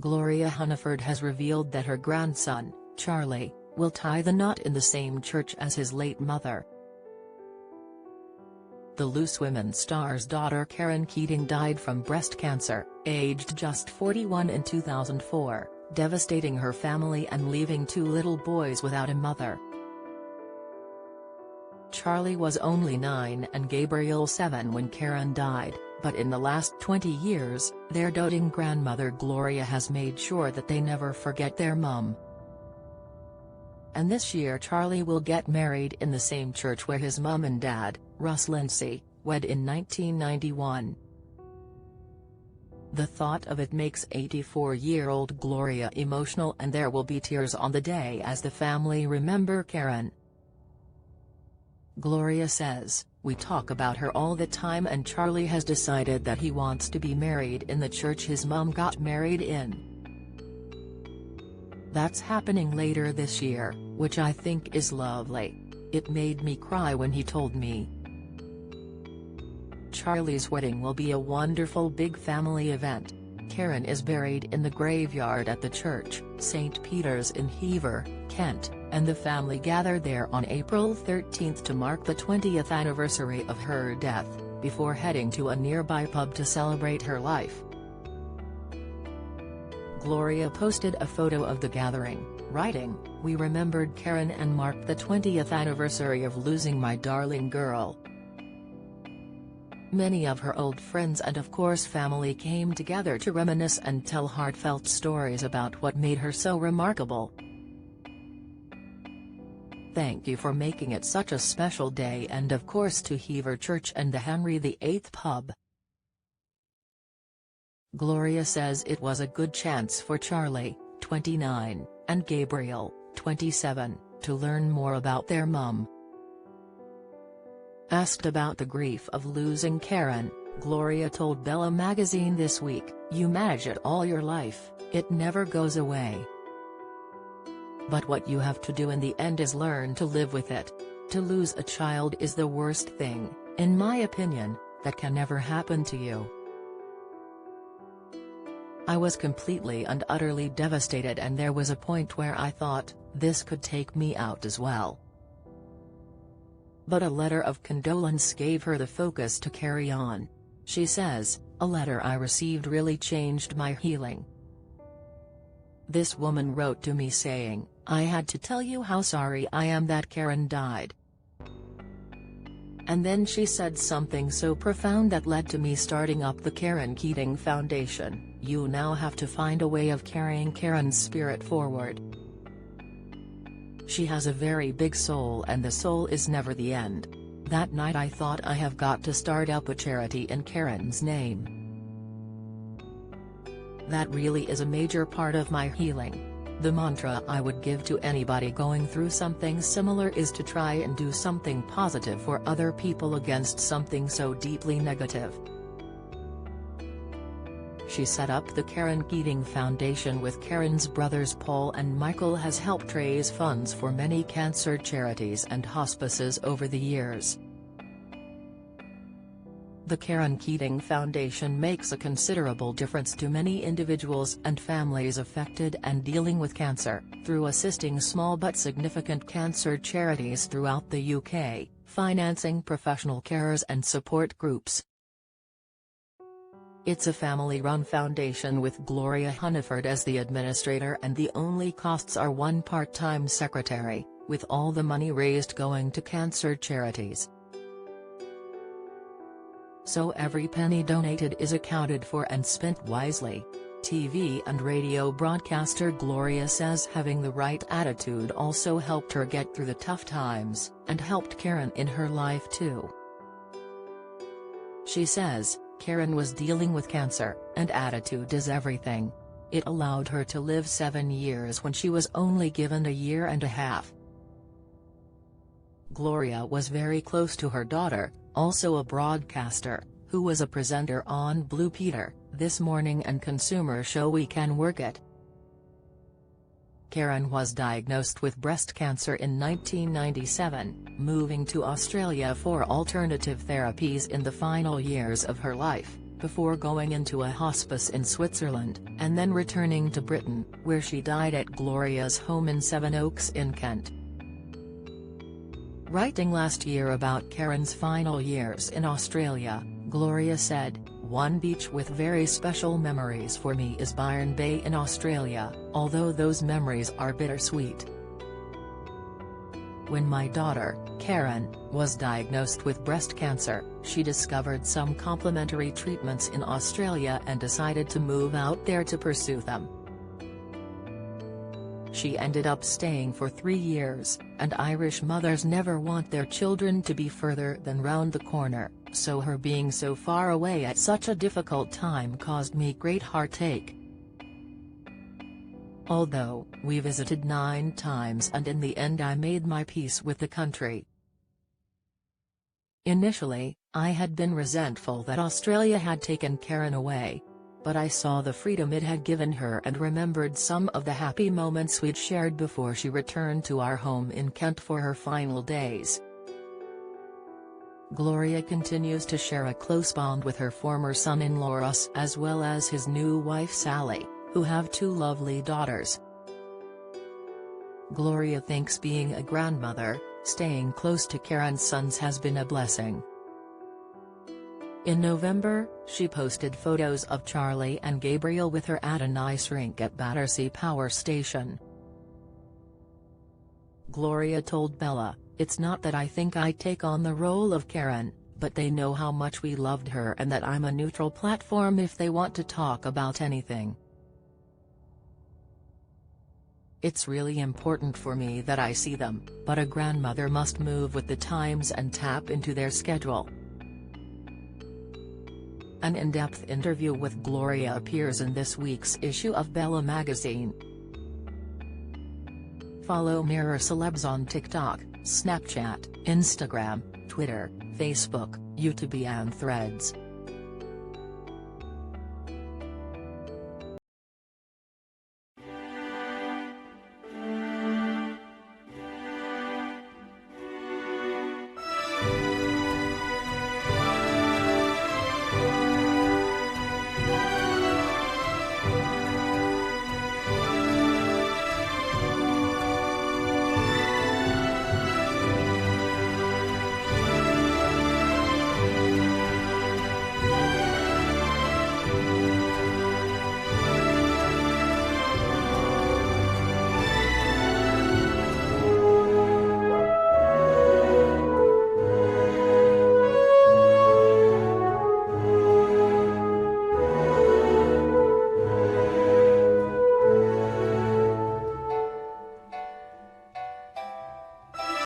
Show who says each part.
Speaker 1: Gloria Hunniford has revealed that her grandson, Charlie, will tie the knot in the same church as his late mother. The Loose Women star's daughter Caron Keating died from breast cancer, aged just 41 in 2004, devastating her family and leaving two little boys without a mother. Charlie was only 9 and Gabriel 7 when Caron died, but in the last 20 years, their doting grandmother Gloria has made sure that they never forget their mum. And this year Charlie will get married in the same church where his mum and dad, Russ Lindsay, wed in 1991. The thought of it makes 84-year-old Gloria emotional, and there will be tears on the day as the family remember Caron. Gloria says, "We talk about her all the time, and Charlie has decided that he wants to be married in the church his mum got married in. That's happening later this year, which I think is lovely. It made me cry when he told me." Charlie's wedding will be a wonderful big family event. Caron is buried in the graveyard at the church, St. Peter's in Hever, Kent, and the family gathered there on April 13 to mark the 20th anniversary of her death, before heading to a nearby pub to celebrate her life. Gloria posted a photo of the gathering, writing, "We remembered Caron and marked the 20th anniversary of losing my darling girl." Many of her old friends and of course family came together to reminisce and tell heartfelt stories about what made her so remarkable. "Thank you for making it such a special day, and of course to Hever Church and the Henry VIII pub." Gloria says it was a good chance for Charlie, 29, and Gabriel, 27, to learn more about their mum. Asked about the grief of losing Caron, Gloria told Bella magazine this week, "You manage it all your life, it never goes away. But what you have to do in the end is learn to live with it. To lose a child is the worst thing, in my opinion, that can ever happen to you. I was completely and utterly devastated, and there was a point where I thought, this could take me out as well. But a letter of condolence gave her the focus to carry on." She says, "A letter I received really changed my healing. This woman wrote to me saying, 'I had to tell you how sorry I am that Caron died.' And then she said something so profound that led to me starting up the Caron Keating Foundation. You now have to find a way of carrying Caron's spirit forward. She has a very big soul, and the soul is never the end. That night I thought I have got to start up a charity in Caron's name. That really is a major part of my healing. The mantra I would give to anybody going through something similar is to try and do something positive for other people against something so deeply negative." She set up the Caron Keating Foundation with Caron's brothers Paul and Michael, has helped raise funds for many cancer charities and hospices over the years. The Caron Keating Foundation makes a considerable difference to many individuals and families affected and dealing with cancer, through assisting small but significant cancer charities throughout the UK, financing professional carers and support groups. It's a family-run foundation with Gloria Hunniford as the administrator, and the only costs are one part-time secretary, with all the money raised going to cancer charities. So every penny donated is accounted for and spent wisely. TV and radio broadcaster Gloria says having the right attitude also helped her get through the tough times, and helped Caron in her life too. She says, "Caron was dealing with cancer, and attitude is everything. It allowed her to live 7 years when she was only given a year and a half." Gloria was very close to her daughter, also a broadcaster, who was a presenter on Blue Peter, This Morning and consumer show We Can Work It. Caron was diagnosed with breast cancer in 1997, moving to Australia for alternative therapies in the final years of her life. before going into a hospice in Switzerland, and then returning to Britain, where she died at Gloria's home in Sevenoaks in Kent. Writing last year about Caron's final years in Australia, Gloria said, "One beach with very special memories for me is Byron Bay in Australia, although those memories are bittersweet. When my daughter, Caron, was diagnosed with breast cancer, she discovered some complementary treatments in Australia and decided to move out there to pursue them. She ended up staying for 3 years, and Irish mothers never want their children to be further than round the corner, so her being so far away at such a difficult time caused me great heartache. Although, we visited 9 times and in the end I made my peace with the country. Initially, I had been resentful that Australia had taken Caron away. But I saw the freedom it had given her and remembered some of the happy moments we'd shared before she returned to our home in Kent for her final days." Gloria continues to share a close bond with her former son-in-law Russ as well as his new wife Sally, who have 2 lovely daughters. Gloria thinks being a grandmother, staying close to Caron's sons has been a blessing. In November, she posted photos of Charlie and Gabriel with her at an ice rink at Battersea Power Station. Gloria told Bella, "It's not that I think I take on the role of Caron, but they know how much we loved her and that I'm a neutral platform if they want to talk about anything. It's really important for me that I see them, but a grandmother must move with the times and tap into their schedule." An in-depth interview with Gloria appears in this week's issue of Bella magazine. Follow Mirror Celebs on TikTok, Snapchat, Instagram, Twitter, Facebook, YouTube and Threads.